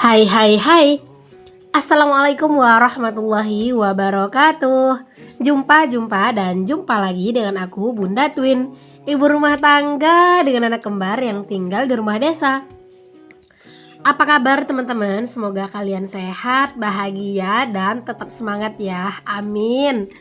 Hai hai hai. Assalamualaikum warahmatullahi wabarakatuh. Jumpa lagi dengan aku Bunda Twin, ibu rumah tangga dengan anak kembar yang tinggal di rumah desa. Apa kabar teman-teman? Semoga kalian sehat, bahagia, dan tetap semangat ya. Amin.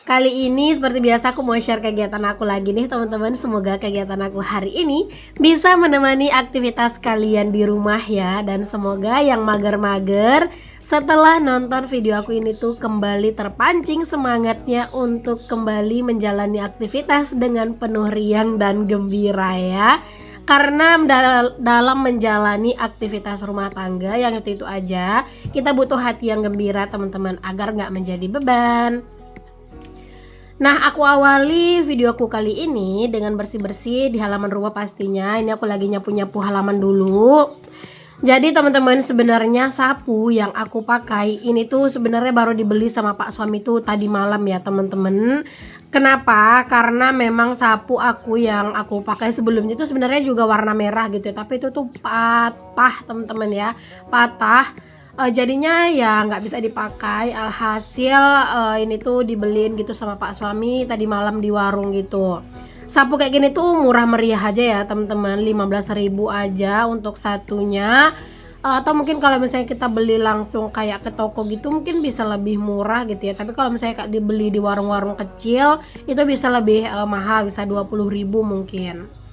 Kali ini seperti biasa aku mau share kegiatan aku lagi nih teman-teman. Semoga kegiatan aku hari ini bisa menemani aktivitas kalian di rumah ya. Dan semoga yang mager-mager setelah nonton video aku ini tuh kembali terpancing semangatnya untuk kembali menjalani aktivitas dengan penuh riang dan gembira ya. Karena dalam menjalani aktivitas rumah tangga yang itu aja, kita butuh hati yang gembira teman-teman, agar gak menjadi beban. Nah, aku awali videoku kali ini dengan bersih-bersih di halaman rumah pastinya. Ini aku lagi nyapu-nyapu halaman dulu. Jadi teman-teman, sebenarnya sapu yang aku pakai ini tuh sebenarnya baru dibeli sama Pak suami tuh tadi malam ya teman-teman. Kenapa? Karena memang sapu yang aku pakai sebelumnya itu sebenarnya juga warna merah gitu ya. Tapi itu tuh patah teman-teman ya, patah. Jadinya ya nggak bisa dipakai. Alhasil ini tuh dibeliin gitu sama Pak suami tadi malam di warung gitu. Sapu kayak gini tuh murah meriah aja ya teman-teman, 15.000 aja untuk satunya. Atau mungkin kalau misalnya kita beli langsung kayak ke toko gitu mungkin bisa lebih murah gitu ya. Tapi kalau misalnya dibeli di warung-warung kecil itu bisa lebih mahal, bisa 20.000 mungkin.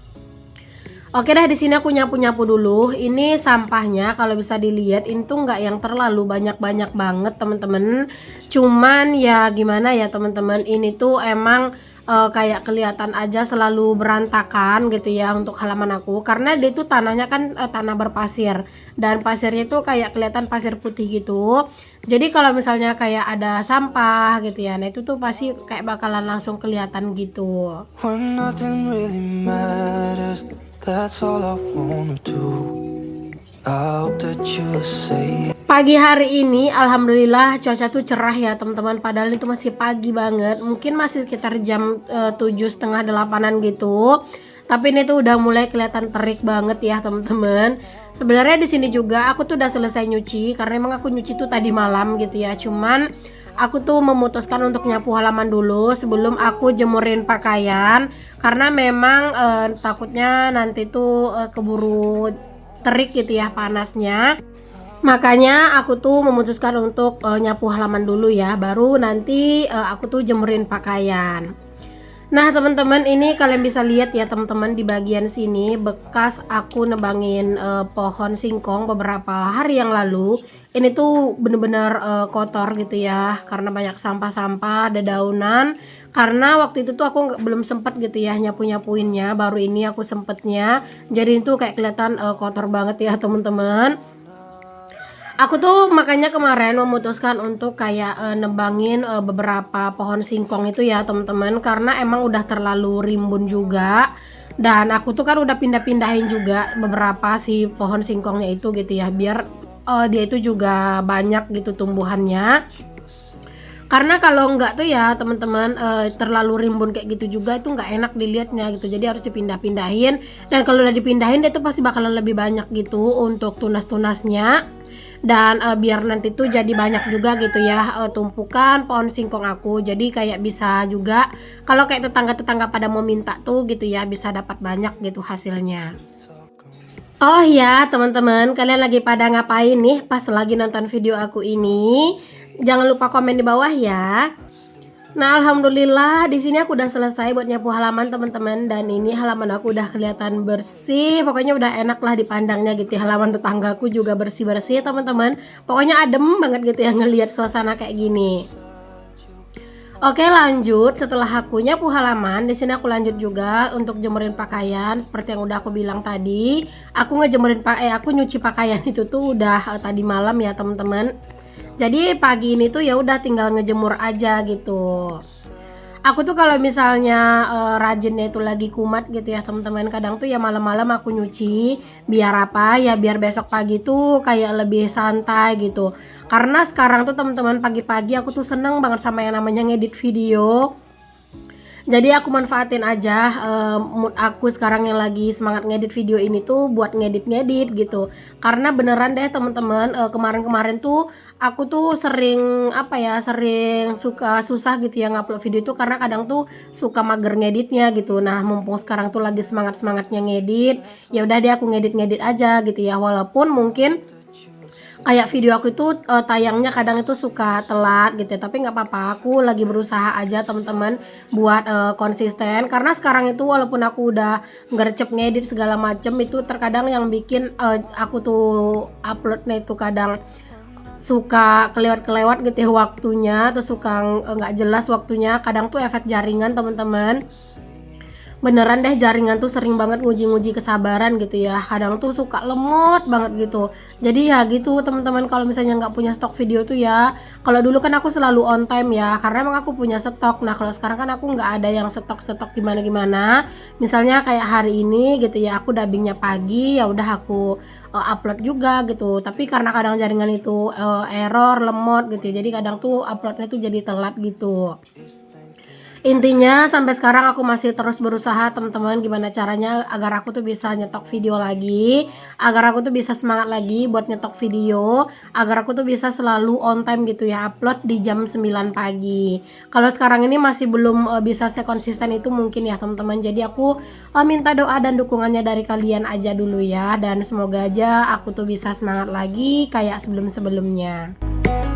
Oke dah, di sini aku nyapu-nyapu dulu. Ini sampahnya kalau bisa dilihat ini tuh nggak yang terlalu banyak-banyak banget teman-teman. Cuman ya gimana ya teman-teman, ini tuh emang kayak kelihatan aja selalu berantakan gitu ya untuk halaman aku, karena dia tuh tanahnya kan tanah berpasir dan pasirnya tuh kayak kelihatan pasir putih gitu. Jadi kalau misalnya kayak ada sampah gitu ya, nah itu tuh pasti kayak bakalan langsung kelihatan gitu. When nothing really matters, that's all I wanna do. I hope that you say. Pagi hari ini alhamdulillah cuaca tuh cerah ya teman-teman, padahal itu masih pagi banget, mungkin masih sekitar jam 7:30-8 gitu. Tapi ini tuh udah mulai kelihatan terik banget ya teman-teman. Sebenarnya di sini juga aku tuh udah selesai nyuci, karena emang aku nyuci tuh tadi malam gitu ya. Cuman aku tuh memutuskan untuk nyapu halaman dulu sebelum aku jemurin pakaian, karena memang takutnya nanti tuh keburu terik gitu ya panasnya. Makanya aku tuh memutuskan untuk nyapu halaman dulu ya, baru nanti aku tuh jemurin pakaian. Nah teman-teman, ini kalian bisa lihat ya teman-teman, di bagian sini bekas aku nebangin pohon singkong beberapa hari yang lalu. Ini tuh bener-bener kotor gitu ya, karena banyak sampah-sampah, dedaunan. Karena waktu itu tuh aku belum sempet gitu ya nyapu-nyapuinnya, baru ini aku sempetnya. Jadi itu kayak kelihatan kotor banget ya teman-teman. Aku tuh makanya kemarin memutuskan untuk kayak nebangin beberapa pohon singkong itu ya teman-teman, karena emang udah terlalu rimbun juga. Dan aku tuh kan udah pindah-pindahin juga beberapa si pohon singkongnya itu gitu ya, biar dia itu juga banyak gitu tumbuhannya. Karena kalau enggak tuh ya teman-teman, terlalu rimbun kayak gitu juga itu nggak enak dilihatnya gitu. Jadi harus dipindah-pindahin, dan kalau udah dipindahin dia tuh pasti bakalan lebih banyak gitu untuk tunas-tunasnya. Dan biar nanti tuh jadi banyak juga gitu ya tumpukan pohon singkong aku. Jadi kayak bisa juga kalau kayak tetangga-tetangga pada mau minta tuh gitu ya, bisa dapat banyak gitu hasilnya. Oh ya teman-teman, kalian lagi pada ngapain nih pas lagi nonton video aku ini? Jangan lupa komen di bawah ya. Nah alhamdulillah di sini aku udah selesai buat nyapu halaman teman-teman, dan ini halaman aku udah kelihatan bersih. Pokoknya udah enak lah dipandangnya gitu ya. Halaman tetanggaku juga bersih-bersih teman-teman. Pokoknya adem banget gitu ya ngelihat suasana kayak gini. Oke lanjut, setelah aku nyapu halaman, di sini aku lanjut juga untuk jemurin pakaian. Seperti yang udah aku bilang tadi, aku aku nyuci pakaian itu tuh udah tadi malam ya teman-teman. Jadi pagi ini tuh ya udah tinggal ngejemur aja gitu. Aku tuh kalau misalnya rajinnya itu lagi kumat gitu ya teman-teman, kadang tuh ya malam-malam aku nyuci, biar apa ya, biar besok pagi tuh kayak lebih santai gitu. Karena sekarang tuh teman-teman, pagi-pagi aku tuh seneng banget sama yang namanya ngedit video. Jadi aku manfaatin aja mood aku sekarang yang lagi semangat ngedit video ini tuh buat ngedit-ngedit gitu. Karena beneran deh teman-teman, kemarin-kemarin tuh aku tuh sering apa ya, sering suka susah gitu ya ngupload video itu karena kadang tuh suka mager ngeditnya gitu. Nah, mumpung sekarang tuh lagi semangat-semangatnya ngedit, ya udah deh aku ngedit-ngedit aja gitu ya. Walaupun mungkin kayak video aku itu tayangnya kadang itu suka telat gitu ya, tapi nggak apa-apa, aku lagi berusaha aja teman-teman buat konsisten, karena sekarang itu walaupun aku udah gercep ngedit segala macem itu terkadang yang bikin aku tuh uploadnya itu kadang suka kelewat-kelewat gitu ya waktunya, atau suka nggak jelas waktunya, kadang tuh efek jaringan teman-teman. Beneran deh, jaringan tuh sering banget nguji-nguji kesabaran gitu ya, kadang tuh suka lemot banget gitu. Jadi ya gitu teman-teman, kalau misalnya nggak punya stok video tuh ya, kalau dulu kan aku selalu on time ya karena emang aku punya stok. Nah kalau sekarang kan aku nggak ada yang stok gimana-gimana, misalnya kayak hari ini gitu ya, aku dubbingnya pagi, ya udah aku upload juga gitu, tapi karena kadang jaringan itu error, lemot gitu ya, jadi kadang tuh uploadnya tuh jadi telat gitu. Intinya sampai sekarang aku masih terus berusaha teman-teman, gimana caranya agar aku tuh bisa nyetok video lagi, agar aku tuh bisa semangat lagi buat nyetok video, agar aku tuh bisa selalu on time gitu ya, upload di jam 9 pagi. Kalau sekarang ini masih belum bisa sekonsisten itu mungkin ya teman-teman. Jadi aku minta doa dan dukungannya dari kalian aja dulu ya, dan semoga aja aku tuh bisa semangat lagi kayak sebelum-sebelumnya.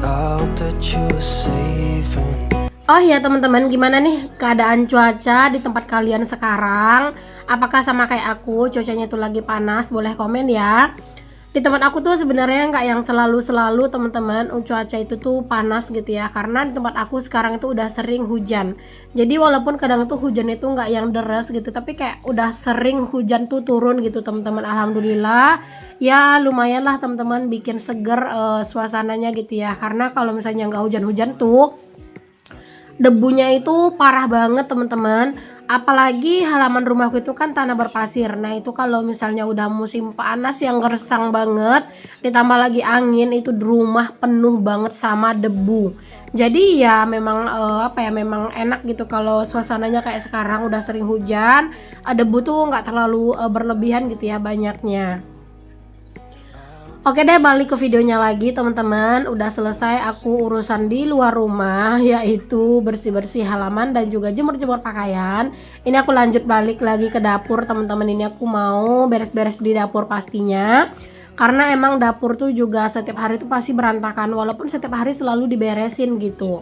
I hope that you are safe and Oh ya teman-teman, gimana nih keadaan cuaca di tempat kalian sekarang? Apakah sama kayak aku, cuacanya itu lagi panas? Boleh komen ya. Di tempat aku tuh sebenarnya nggak yang selalu teman-teman cuaca itu tuh panas gitu ya, karena di tempat aku sekarang itu udah sering hujan. Jadi walaupun kadang tuh hujan itu nggak yang deras gitu, tapi kayak udah sering hujan tuh turun gitu teman-teman. Alhamdulillah ya, lumayan lah teman-teman, bikin seger suasananya gitu ya. Karena kalau misalnya nggak hujan-hujan tuh debunya itu parah banget teman-teman, apalagi halaman rumahku itu kan tanah berpasir. Nah itu kalau misalnya udah musim panas yang gersang banget, ditambah lagi angin, itu di rumah penuh banget sama debu. Jadi ya memang apa ya, memang enak gitu kalau suasananya kayak sekarang udah sering hujan, debu tuh nggak terlalu berlebihan gitu ya banyaknya. Oke deh, balik ke videonya lagi teman-teman. Udah selesai aku urusan di luar rumah, yaitu bersih-bersih halaman dan juga jemur-jemur pakaian. Ini aku lanjut balik lagi ke dapur teman-teman. Ini aku mau beres-beres di dapur pastinya, karena emang dapur tuh juga setiap hari tuh pasti berantakan, walaupun setiap hari selalu diberesin gitu.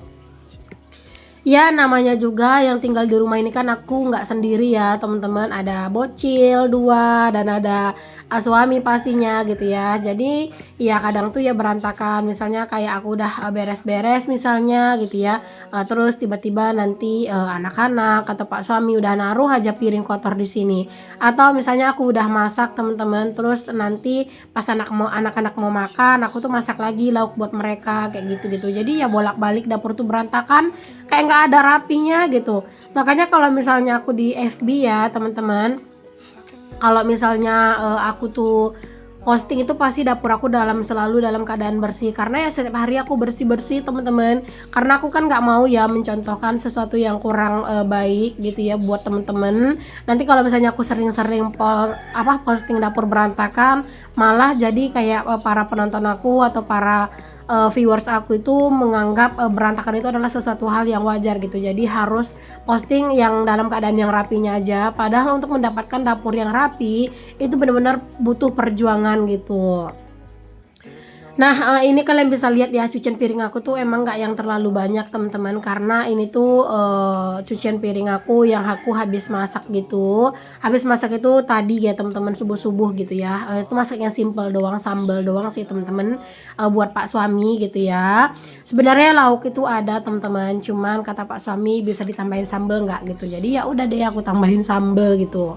Ya namanya juga yang tinggal di rumah ini kan aku nggak sendiri ya teman-teman, ada bocil dua dan ada suami pastinya gitu ya. Jadi ya kadang tuh ya berantakan, misalnya kayak aku udah beres-beres misalnya gitu ya, terus tiba-tiba nanti anak-anak atau pak suami udah naruh aja piring kotor di sini, atau misalnya aku udah masak teman-teman, terus nanti pas anak-anak mau makan aku tuh masak lagi lauk buat mereka kayak gitu-gitu. Jadi ya bolak-balik dapur tuh berantakan, kayak nggak ada rapinya gitu. Makanya kalau misalnya aku di FB ya teman-teman, kalau misalnya aku tuh posting itu pasti dapur aku selalu dalam keadaan bersih, karena ya setiap hari aku bersih-bersih teman-teman, karena aku kan nggak mau ya mencontohkan sesuatu yang kurang baik gitu ya buat teman-teman. Nanti kalau misalnya aku sering-sering posting dapur berantakan, malah jadi kayak para penonton aku atau para viewers aku itu menganggap berantakan itu adalah sesuatu hal yang wajar gitu. Jadi harus posting yang dalam keadaan yang rapinya aja, padahal untuk mendapatkan dapur yang rapi itu benar-benar butuh perjuangan gitu. Nah ini kalian bisa lihat ya, cucian piring aku tuh emang nggak yang terlalu banyak teman-teman, karena ini tuh cucian piring aku yang aku habis masak gitu. Habis masak itu tadi ya teman-teman, subuh-subuh gitu ya, itu masak yang simple doang, sambal doang sih teman-teman, buat pak suami gitu ya. Sebenarnya lauk itu ada teman-teman, cuman kata pak suami bisa ditambahin sambal nggak gitu, jadi ya udah deh aku tambahin sambal gitu.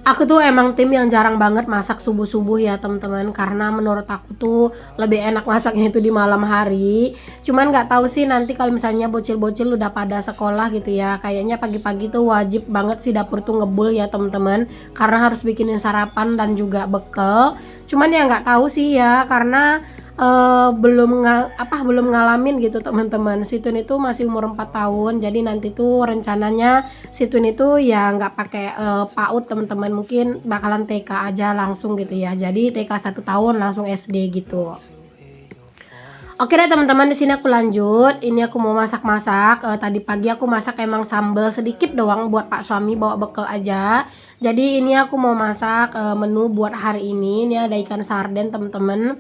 Aku tuh emang tim yang jarang banget masak subuh-subuh ya teman-teman, karena menurut aku tuh lebih enak masaknya itu di malam hari. Cuman nggak tahu sih nanti kalau misalnya bocil-bocil udah pada sekolah gitu ya, kayaknya pagi-pagi tuh wajib banget sih dapur tuh ngebul ya teman-teman, karena harus bikinin sarapan dan juga bekal. Cuman ya nggak tahu sih ya, karena belum ngalamin gitu teman-teman. Si Twin itu masih umur 4 tahun, jadi nanti tuh rencananya si Twin itu ya nggak pakai PAUD teman-teman, mungkin bakalan TK aja langsung gitu ya. Jadi TK 1 tahun langsung SD gitu. Oke deh teman-teman, di sini aku lanjut. Ini aku mau masak-masak. Tadi pagi aku masak emang sambal sedikit doang buat Pak suami, bawa bekal aja. Jadi ini aku mau masak menu buat hari ini. Ini ada ikan sarden teman-teman.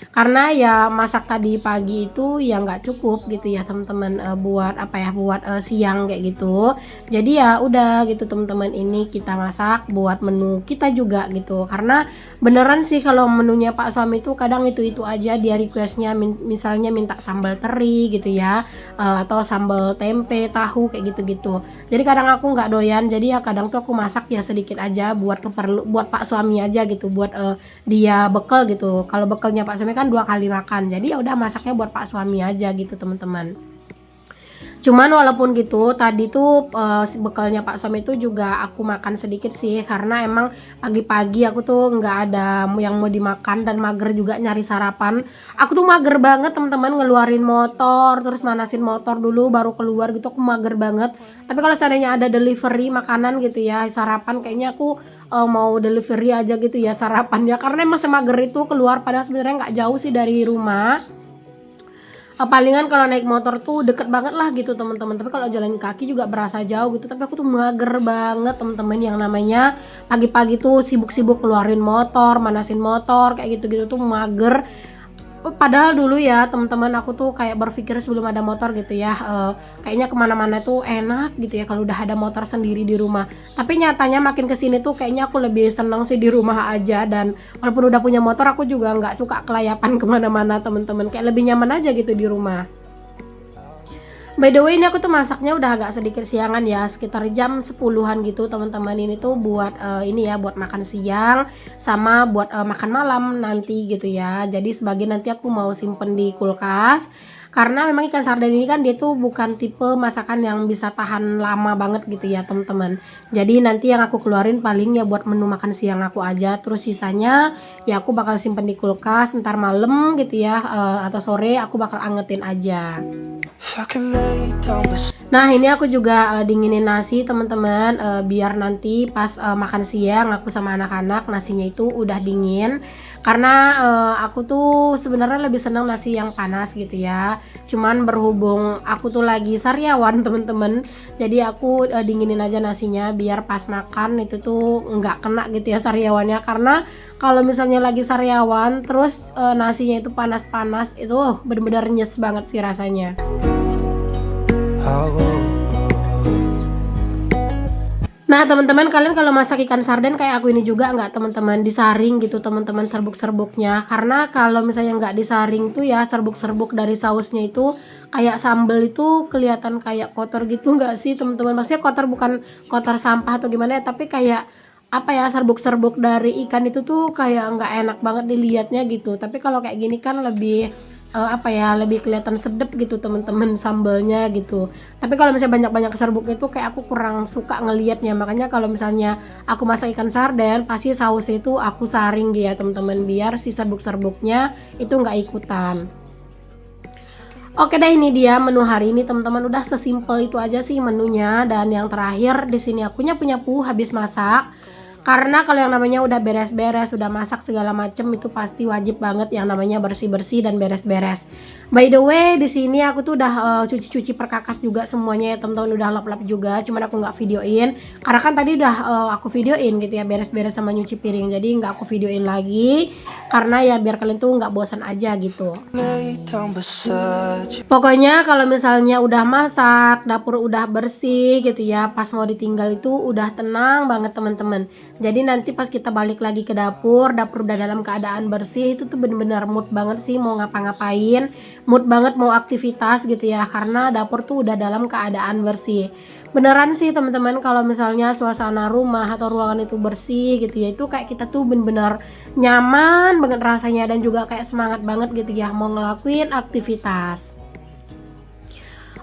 Karena ya masak tadi pagi itu ya nggak cukup gitu ya teman-teman, buat apa ya, buat siang kayak gitu. Jadi ya udah gitu teman-teman, ini kita masak buat menu kita juga gitu. Karena beneran sih kalau menunya Pak suami itu kadang itu aja dia requestnya, misalnya minta sambal teri gitu ya, atau sambal tempe tahu kayak gitu-gitu. Jadi kadang aku nggak doyan, jadi ya kadang tuh aku masak ya sedikit aja buat buat Pak suami aja gitu, buat dia bekal gitu. Kalau bekalnya Pak suami kan 2 kali makan, jadi ya udah masaknya buat Pak suami aja gitu teman-teman. Cuman walaupun gitu tadi tuh bekalnya Pak suami itu juga aku makan sedikit sih, karena emang pagi-pagi aku tuh nggak ada yang mau dimakan dan mager juga nyari sarapan. Aku tuh mager banget teman-teman, ngeluarin motor terus manasin motor dulu baru keluar gitu, aku mager banget. Tapi kalau seandainya ada delivery makanan gitu ya sarapan, kayaknya aku mau delivery aja gitu ya sarapannya, karena emang semager itu keluar, padahal sebenarnya nggak jauh sih dari rumah. Palingan kalau naik motor tuh deket banget lah gitu teman-teman, tapi kalau jalan kaki juga berasa jauh gitu. Tapi aku tuh mager banget teman-teman, yang namanya pagi-pagi tuh sibuk-sibuk keluarin motor, manasin motor kayak gitu-gitu tuh mager. Padahal dulu ya teman-teman, aku tuh kayak berpikir sebelum ada motor gitu ya, kayaknya kemana-mana tuh enak gitu ya kalau udah ada motor sendiri di rumah. Tapi nyatanya makin kesini tuh kayaknya aku lebih seneng sih di rumah aja, dan walaupun udah punya motor aku juga nggak suka kelayapan kemana-mana teman-teman, kayak lebih nyaman aja gitu di rumah. By the way, ini aku tuh masaknya udah agak sedikit siangan ya, sekitar jam 10-an gitu teman-teman. Ini tuh buat ini ya, buat makan siang sama buat makan malam nanti gitu ya. Jadi sebagian nanti aku mau simpen di kulkas, karena memang ikan sarden ini kan dia tuh bukan tipe masakan yang bisa tahan lama banget gitu ya teman-teman. Jadi nanti yang aku keluarin paling ya buat menu makan siang aku aja, terus sisanya ya aku bakal simpen di kulkas, ntar malam gitu ya, atau sore aku bakal angetin aja. If I can lay down beside Nah ini aku juga dinginin nasi teman-teman, biar nanti pas makan siang aku sama anak-anak nasinya itu udah dingin. Karena aku tuh sebenarnya lebih senang nasi yang panas gitu ya. Cuman berhubung aku tuh lagi sariawan teman-teman, jadi aku dinginin aja nasinya biar pas makan itu tuh nggak kena gitu ya sariawannya. Karena kalau misalnya lagi sariawan terus nasinya itu panas-panas, itu bener-bener nyes banget sih rasanya. how Nah teman-teman, kalian kalau masak ikan sarden kayak aku ini juga nggak teman-teman disaring gitu teman-teman serbuk-serbuknya. Karena kalau misalnya nggak disaring tuh ya serbuk-serbuk dari sausnya itu kayak sambal itu kelihatan kayak kotor gitu nggak sih teman-teman? Maksudnya kotor bukan kotor sampah atau gimana ya, tapi kayak apa ya, serbuk-serbuk dari ikan itu tuh kayak nggak enak banget dilihatnya gitu. Tapi kalau kayak gini kan lebih apa ya, lebih kelihatan sedep gitu teman-teman sambalnya gitu. Tapi kalau misalnya banyak-banyak serbuk itu kayak aku kurang suka ngelihatnya. Makanya kalau misalnya aku masak ikan sarden pasti sausnya itu aku saring gitu ya teman-teman, biar si serbuk-serbuknya itu nggak ikutan. Oke deh, ini dia menu hari ini teman-teman, udah sesimpel itu aja sih menunya. Dan yang terakhir di sini aku nyapu-nyapu habis masak. Karena kalau yang namanya udah beres-beres, udah masak segala macem, itu pasti wajib banget yang namanya bersih-bersih dan beres-beres. By the way, di sini aku tuh udah cuci-cuci perkakas juga semuanya ya teman-teman, udah lap-lap juga. Cuman aku nggak videoin karena kan tadi udah aku videoin gitu ya, beres-beres sama nyuci piring. Jadi nggak aku videoin lagi karena ya biar kalian tuh nggak bosan aja gitu. lay down beside you. Pokoknya kalau misalnya udah masak, dapur udah bersih gitu ya, pas mau ditinggal itu udah tenang banget teman-teman. Jadi nanti pas kita balik lagi ke dapur udah dalam keadaan bersih, itu tuh bener-bener mood banget sih mau ngapa-ngapain, mood banget mau aktivitas gitu ya, karena dapur tuh udah dalam keadaan bersih. Beneran sih teman-teman, kalau misalnya suasana rumah atau ruangan itu bersih gitu ya, itu kayak kita tuh bener-bener nyaman banget rasanya, dan juga kayak semangat banget gitu ya mau ngelakuin aktivitas.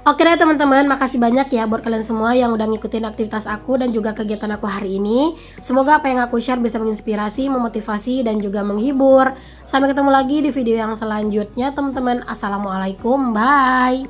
Oke deh teman-teman, makasih banyak ya buat kalian semua yang udah ngikutin aktivitas aku dan juga kegiatan aku hari ini. Semoga apa yang aku share bisa menginspirasi, memotivasi, dan juga menghibur. Sampai ketemu lagi di video yang selanjutnya teman-teman. Assalamualaikum, bye.